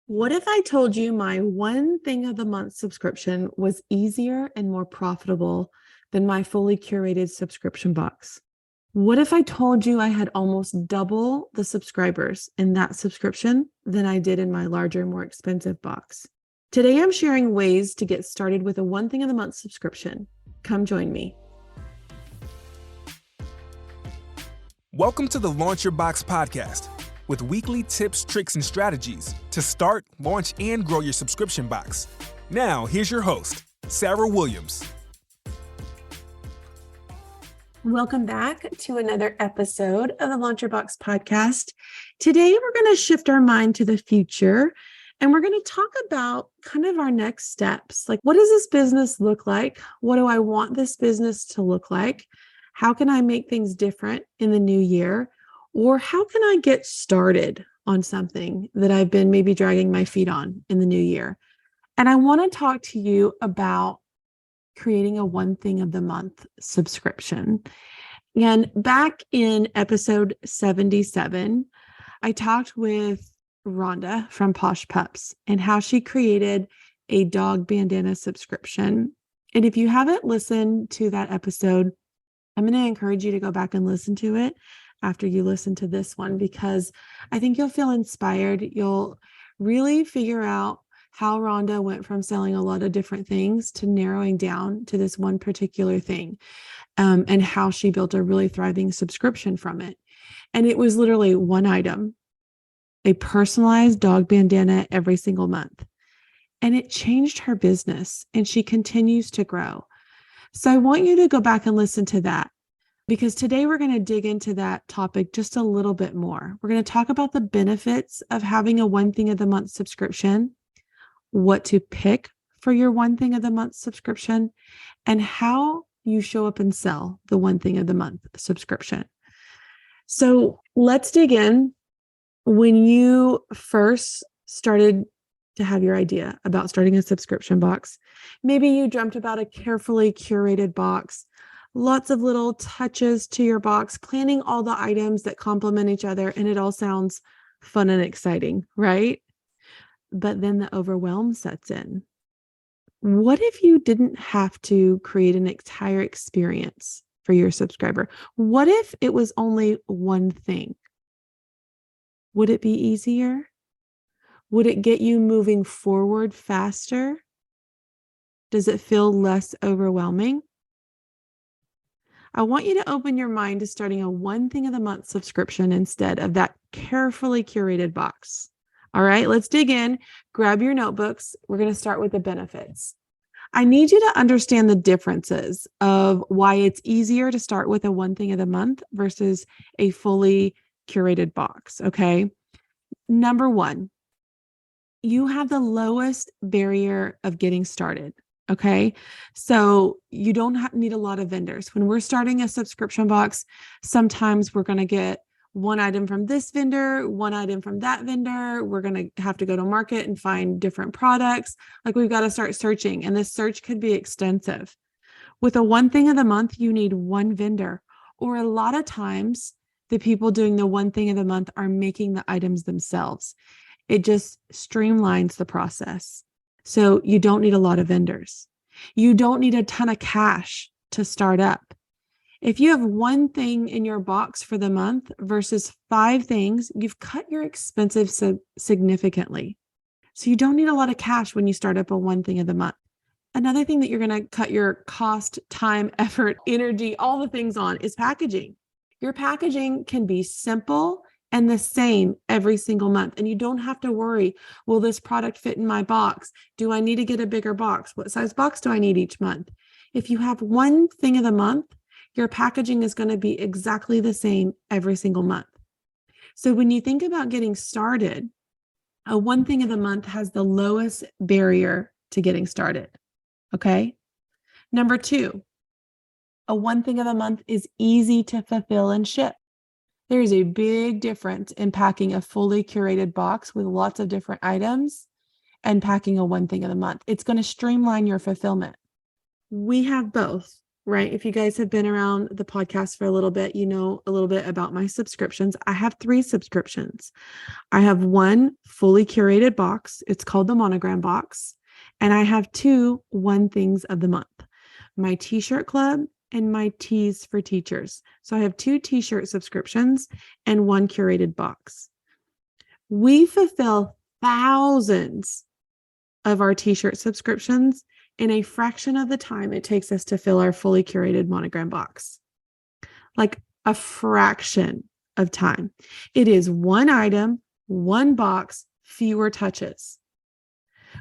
What if I told you my one thing of the month subscription was easier and more profitable than my fully curated subscription box? What if I told you I had almost double the subscribers in that subscription than I did in my larger, more expensive box? Today, I'm sharing ways to get started with a one thing of the month subscription. Come join me. Welcome to the Launch Your Box podcast with weekly tips, tricks, and strategies to start, launch, and grow your subscription box. Now, here's your host, Sarah Williams. Welcome back to another episode of the Launch Your Box podcast. Today, we're going to shift our mind to the future and we're going to talk about kind of our next steps. Like, what does this business look like? What do I want this business to look like? How can I make things different in the new year? Or how can I get started on something that I've been maybe dragging my feet on in the new year? And I want to talk to you about creating a one thing of the month subscription. And back in episode 77, I talked with Rhonda from Posh Pups and how she created a dog bandana subscription. And if you haven't listened to that episode, I'm going to encourage you to go back and listen to it after you listen to this one, because I think you'll feel inspired. You'll really figure out how Rhonda went from selling a lot of different things to narrowing down to this one particular thing, and how she built a really thriving subscription from it. And it was literally one item, a personalized dog bandana every single month. And it changed her business and she continues to grow. So I want you to go back and listen to that, because today we're going to dig into that topic just a little bit more. We're going to talk about the benefits of having a one thing of the month subscription, what to pick for your one thing of the month subscription, and how you show up and sell the one thing of the month subscription. So let's dig in. When you first started to have your idea about starting a subscription box, maybe you dreamt about a carefully curated box, lots of little touches to your box, planning all the items that complement each other, and it all sounds fun and exciting, right? But then the overwhelm sets in. What if you didn't have to create an entire experience for your subscriber? What if it was only one thing? Would it be easier? Would it get you moving forward faster? Does it feel less overwhelming? I want you to open your mind to starting a one thing of the month subscription instead of that carefully curated box. All right, let's dig in. Grab your notebooks. We're going to start with the benefits. I need you to understand the differences of why it's easier to start with a one thing of the month versus a fully curated box. Okay. Number one, you have the lowest barrier of getting started. Okay. So you don't need a lot of vendors. When we're starting a subscription box, sometimes we're going to get one item from this vendor, one item from that vendor. We're going to have to go to market and find different products. Like, we've got to start searching, and this search could be extensive. With a one thing of the month, you need one vendor, or a lot of times the people doing the one thing of the month are making the items themselves. It just streamlines the process. So you don't need a lot of vendors. You don't need a ton of cash to start up. If you have one thing in your box for the month versus 5 things, you've cut your expenses significantly. So you don't need a lot of cash when you start up a one thing of the month. Another thing that you're going to cut your cost, time, effort, energy, all the things on is packaging. Your packaging can be simple and the same every single month. And you don't have to worry, will this product fit in my box? Do I need to get a bigger box? What size box do I need each month? If you have one thing of the month, your packaging is going to be exactly the same every single month. So when you think about getting started, a one thing of the month has the lowest barrier to getting started. Okay. Number 2, a one thing of the month is easy to fulfill and ship. There is a big difference in packing a fully curated box with lots of different items and packing a one thing of the month. It's going to streamline your fulfillment. We have both. right? If you guys have been around the podcast for a little bit, you know a little bit about my subscriptions. I have 3 subscriptions. I have one fully curated box. It's called the Monogram box. And I have 2 one things of the month, my t-shirt club and my tees for teachers. So I have 2 t-shirt subscriptions and 1 curated box. We fulfill thousands of our t-shirt subscriptions in a fraction of the time it takes us to fill our fully curated Monogram box. Like a fraction of time. It is one item, one box, fewer touches.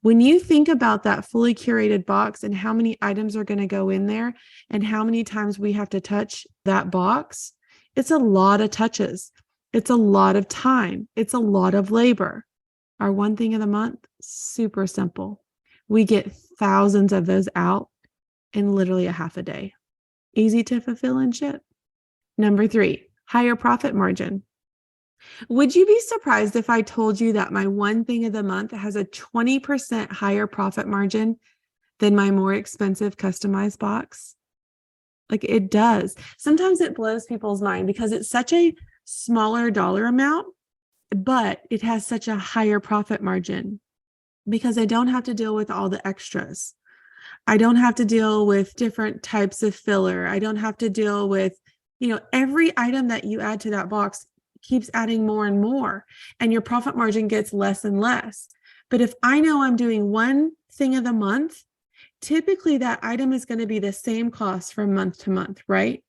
When you think about that fully curated box and how many items are going to go in there and how many times we have to touch that box, it's a lot of touches. It's a lot of time. It's a lot of labor. Our one thing of the month, super simple. We get thousands of those out in literally a half a day. Easy to fulfill and ship. Number 3, higher profit margin. Would you be surprised if I told you that my one thing of the month has a 20% higher profit margin than my more expensive customized box? Like it does. Sometimes it blows people's mind because it's such a smaller dollar amount, but it has such a higher profit margin because I don't have to deal with all the extras. I don't have to deal with different types of filler. I don't have to deal with, every item that you add to that box keeps adding more and more, and your profit margin gets less and less. But if I know I'm doing one thing of the month, typically that item is going to be the same cost from month to month, right?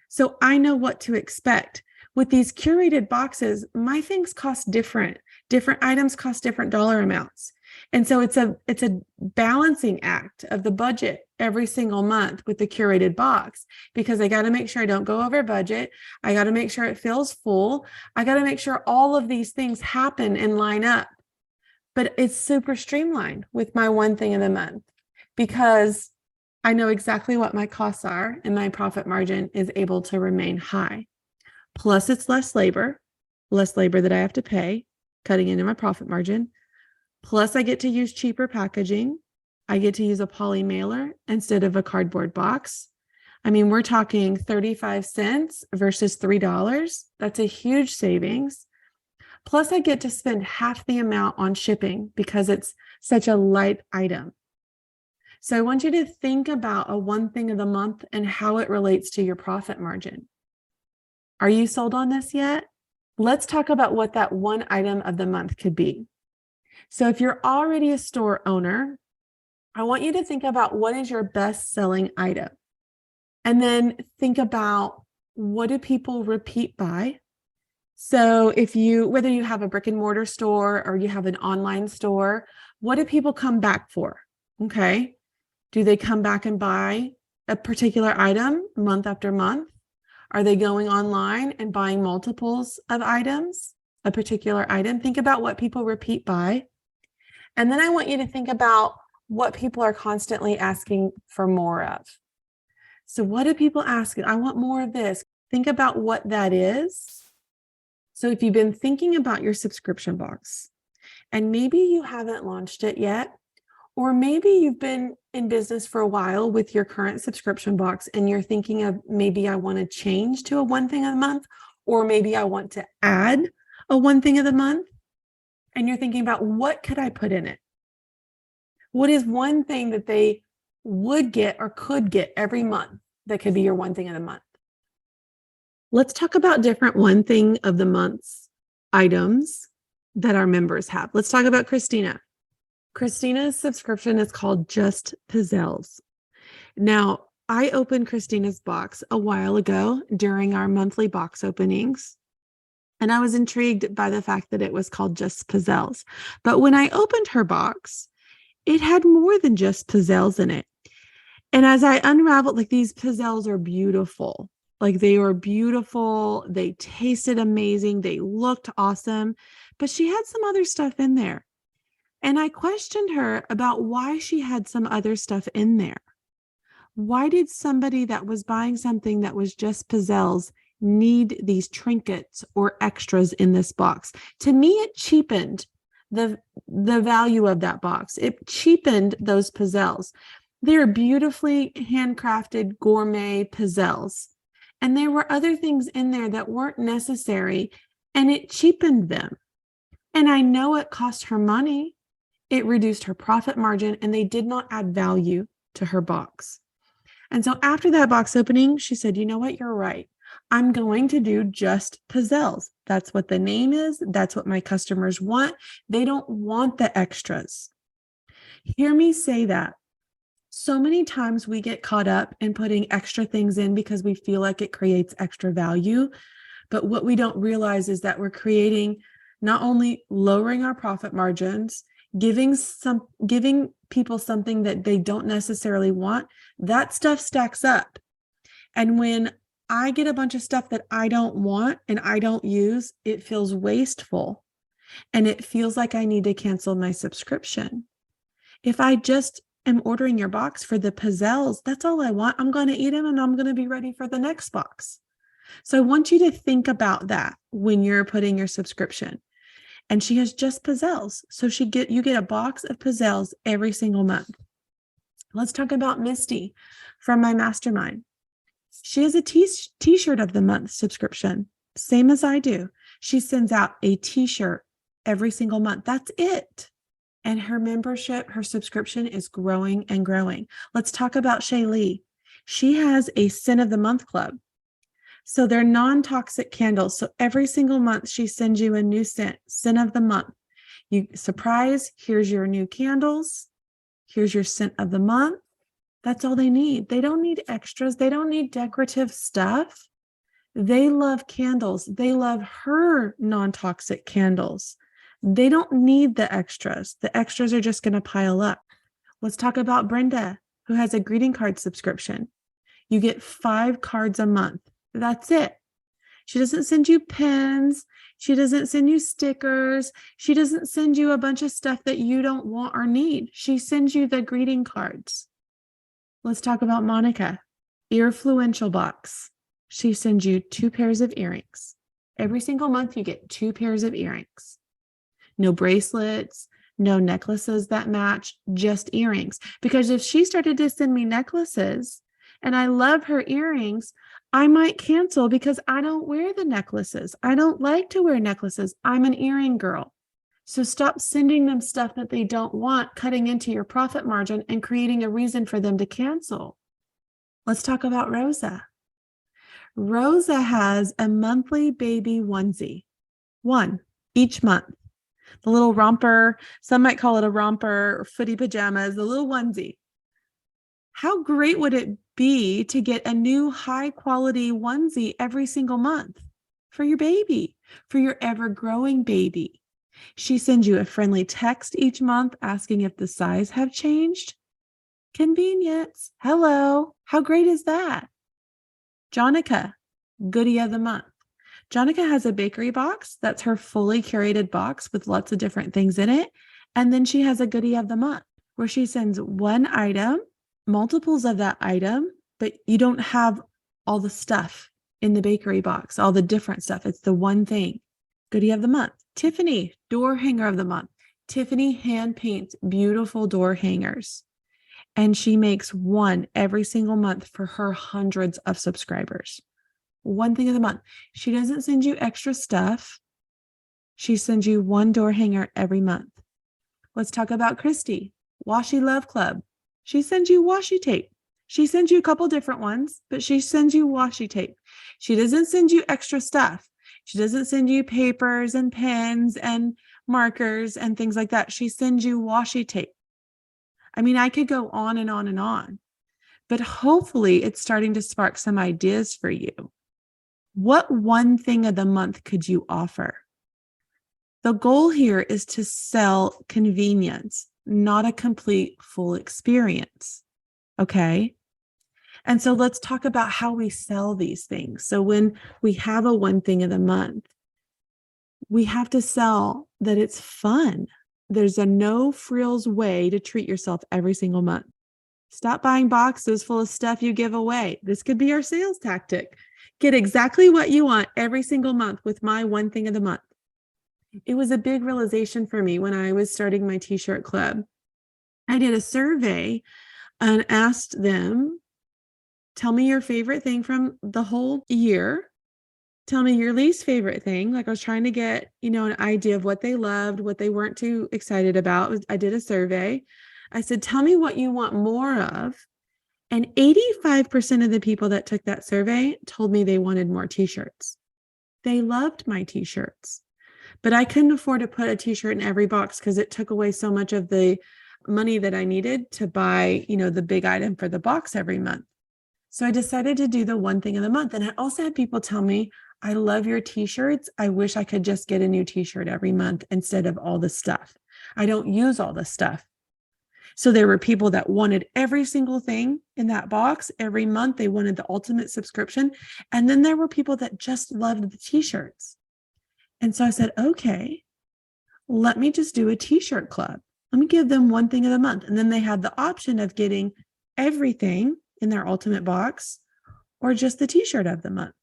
So I know what to expect. With these curated boxes, my things cost different. Different items cost different dollar amounts. And so it's a balancing act of the budget every single month with the curated box, because I got to make sure I don't go over budget. I got to make sure it feels full. I got to make sure all of these things happen and line up. But it's super streamlined with my one thing of the month because I know exactly what my costs are and my profit margin is able to remain high. Plus it's less labor that I have to pay, cutting into my profit margin. Plus I get to use cheaper packaging. I get to use a poly mailer instead of a cardboard box. I mean, we're talking 35 cents versus $3. That's a huge savings. Plus I get to spend half the amount on shipping because it's such a light item. So I want you to think about a one thing of the month and how it relates to your profit margin. Are you sold on this yet? Let's talk about what that one item of the month could be. So if you're already a store owner, I want you to think about what is your best selling item. And then think about what do people repeat buy? So whether you have a brick and mortar store or you have an online store, what do people come back for? Okay. Do they come back and buy a particular item month after month? Are they going online and buying multiples of items, a particular item? Think about what people repeat buy. And then I want you to think about what people are constantly asking for more of. So what do people ask? I want more of this. Think about what that is. So if you've been thinking about your subscription box and maybe you haven't launched it yet, or maybe you've been in business for a while with your current subscription box and you're thinking of maybe I want to change to a one thing of the month, or maybe I want to add a one thing of the month, and you're thinking about what could I put in it? What is one thing that they would get or could get every month that could be your one thing of the month? Let's talk about different one thing of the month's items that our members have. Let's talk about Christina. Christina's subscription is called Just Pizzelles. Now, I opened Christina's box a while ago during our monthly box openings, and I was intrigued by the fact that it was called Just Pizzelles. But when I opened her box, it had more than just pizzelles in it. And as I unraveled, these pizzelles are beautiful. They were beautiful. They tasted amazing. They looked awesome. But she had some other stuff in there. And I questioned her about why she had some other stuff in there. Why did somebody that was buying something that was just pizzelles need these trinkets or extras in this box? To me, it cheapened the value of that box. It cheapened those pizzelles. They're beautifully handcrafted gourmet pizzelles. And there were other things in there that weren't necessary, and it cheapened them. And I know it cost her money. It reduced her profit margin, and they did not add value to her box. And so after that box opening, she said, you know what? You're right. I'm going to do just pizzelles. That's what the name is. That's what my customers want. They don't want the extras. Hear me say that. So many times we get caught up in putting extra things in because we feel like it creates extra value. But what we don't realize is that we're creating, not only lowering our profit margins, giving people something that they don't necessarily want. That stuff stacks up. And when I get a bunch of stuff that I don't want and I don't use, it feels wasteful. And it feels like I need to cancel my subscription. If I just am ordering your box for the pizzelles, that's all I want. I'm going to eat them and I'm going to be ready for the next box. So I want you to think about that when you're putting your subscription. And she has just pizzelles. So you get a box of pizzelles every single month. Let's talk about Misty from my mastermind. She has a t-shirt of the month subscription, same as I do. She sends out a t-shirt every single month. That's it. And her membership, her subscription is growing and growing. Let's talk about Shaylee. She has a Sin of the Month club. So they're non-toxic candles. So every single month she sends you a new scent, Sin of the Month. You surprise, here's your new candles. Here's your scent of the month. That's all they need. They don't need extras. They don't need decorative stuff. They love candles. They love her non-toxic candles. They don't need the extras. The extras are just going to pile up. Let's talk about Brenda, who has a greeting card subscription. You get 5 cards a month. That's it. She doesn't send you pens. She doesn't send you stickers. She doesn't send you a bunch of stuff that you don't want or need. She sends you the greeting cards. Let's talk about Monica, Earfluential box. She sends you 2 pairs of earrings. Every single month you get 2 pairs of earrings. No bracelets, no necklaces that match, just earrings. Because if she started to send me necklaces and I love her earrings, I might cancel because I don't wear the necklaces. I don't like to wear necklaces. I'm an earring girl. So stop sending them stuff that they don't want, cutting into your profit margin and creating a reason for them to cancel. Let's talk about Rosa. Rosa has a monthly baby onesie, 1 each month. The little romper, some might call it a romper or footy pajamas, the little onesie. How great would it be to get a new high quality onesie every single month for your baby, for your ever growing baby? She sends you a friendly text each month asking if the size have changed. Convenience. Hello. How great is that? Jonica, goodie of the month. Jonica has a bakery box. That's her fully curated box with lots of different things in it. And then she has a goodie of the month where she sends 1 item, multiples of that item, but you don't have all the stuff in the bakery box, all the different stuff. It's the one thing. Goodie of the month. Tiffany, door hanger of the month. Tiffany hand paints beautiful door hangers. And she makes 1 every single month for her hundreds of subscribers. 1 thing of the month. She doesn't send you extra stuff. She sends you 1 door hanger every month. Let's talk about Christy, Washi Love Club. She sends you washi tape. She sends you a couple different ones, but she sends you washi tape. She doesn't send you extra stuff. She doesn't send you papers and pens and markers and things like that. She sends you washi tape. I mean, I could go on and on and on, but hopefully it's starting to spark some ideas for you. What 1 thing of the month could you offer? The goal here is to sell convenience, not a complete full experience. Okay. And so let's talk about how we sell these things. So when we have a 1 thing of the month, we have to sell that it's fun. There's a no frills way to treat yourself every single month. Stop buying boxes full of stuff you give away. This could be our sales tactic. Get exactly what you want every single month with my 1 thing of the month. It was a big realization for me when I was starting my t-shirt club. I did a survey and asked them, tell me your favorite thing from the whole year. Tell me your least favorite thing. Like I was trying to get, an idea of what they loved, what they weren't too excited about. I did a survey. I said, tell me what you want more of. And 85% of the people that took that survey told me they wanted more t-shirts. They loved my t-shirts, but I couldn't afford to put a t-shirt in every box because it took away so much of the money that I needed to buy, the big item for the box every month. So I decided to do the one thing of the month. And I also had people tell me, I love your t-shirts. I wish I could just get a new t-shirt every month instead of all the stuff. I don't use all the stuff. So there were people that wanted every single thing in that box every month. They wanted the ultimate subscription. And then there were people that just loved the t-shirts. And so I said, okay, let me just do a t-shirt club. Let me give them one thing of the month. And then they had the option of getting everything in their ultimate box or just the t-shirt of the month.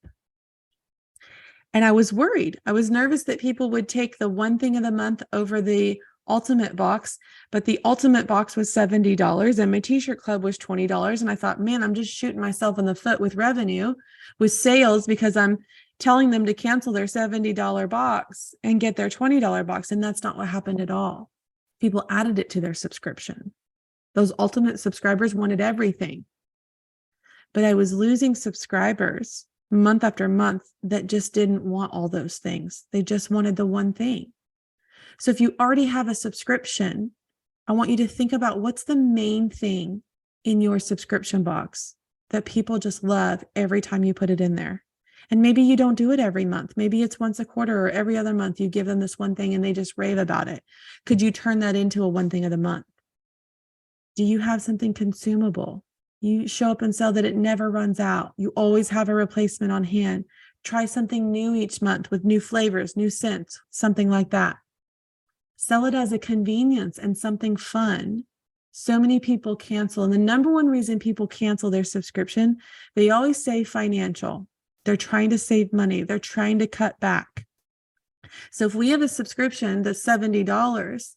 And I was worried. I was nervous that people would take the one thing of the month over the ultimate box, but the ultimate box was $70 and my t-shirt club was $20. And I thought, man, I'm just shooting myself in the foot with revenue, with sales, because I'm telling them to cancel their $70 box and get their $20 box. And that's not what happened at all. People added it to their subscription. Those ultimate subscribers wanted everything. But I was losing subscribers month after month that just didn't want all those things. They just wanted the one thing. So if you already have a subscription, I want you to think about what's the main thing in your subscription box that people just love every time you put it in there. And maybe you don't do it every month. Maybe it's once a quarter or every other month you give them this one thing and they just rave about it. Could you turn that into a one thing of the month? Do you have something consumable? You show up and sell that it never runs out. You always have a replacement on hand. Try something new each month with new flavors, new scents, something like that. Sell it as a convenience and something fun. So many people cancel. And the number one reason people cancel their subscription, they always say financial. They're trying to save money. They're trying to cut back. So if we have a subscription that's $70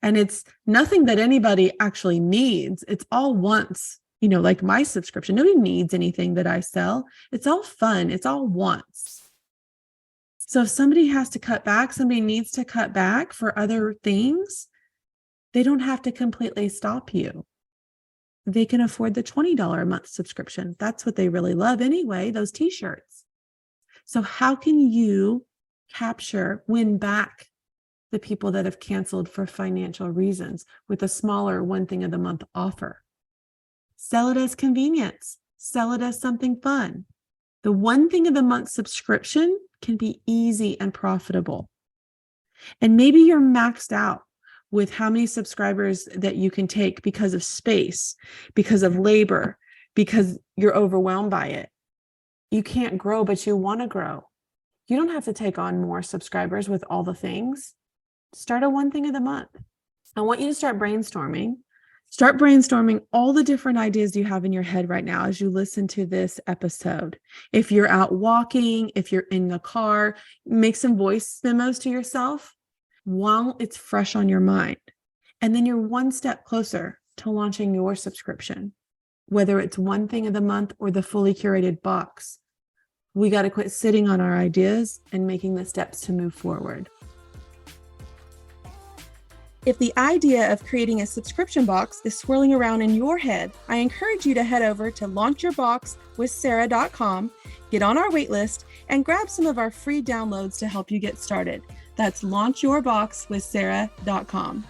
and it's nothing that anybody actually needs, it's all wants, like my subscription. Nobody needs anything that I sell. It's all fun. It's all wants. So if somebody has to cut back, somebody needs to cut back for other things, they don't have to completely stop you. They can afford the $20 a month subscription. That's what they really love anyway, those t-shirts. So how can you win back the people that have canceled for financial reasons with a smaller one thing of the month offer? Sell it as convenience. Sell it as something fun. The one thing of the month subscription can be easy and profitable. And maybe you're maxed out with how many subscribers that you can take because of space, because of labor, because you're overwhelmed by it. You can't grow, but you want to grow. You don't have to take on more subscribers with all the things. Start a one thing of the month. I want you to start brainstorming. Start brainstorming all the different ideas you have in your head right now as you listen to this episode. If you're out walking, if you're in the car, make some voice memos to yourself while it's fresh on your mind. And then you're one step closer to launching your subscription, whether it's one thing of the month or the fully curated box. We got to quit sitting on our ideas and making the steps to move forward. If the idea of creating a subscription box is swirling around in your head, I encourage you to head over to launchyourboxwithsarah.com, get on our waitlist, and grab some of our free downloads to help you get started. That's launchyourboxwithsarah.com.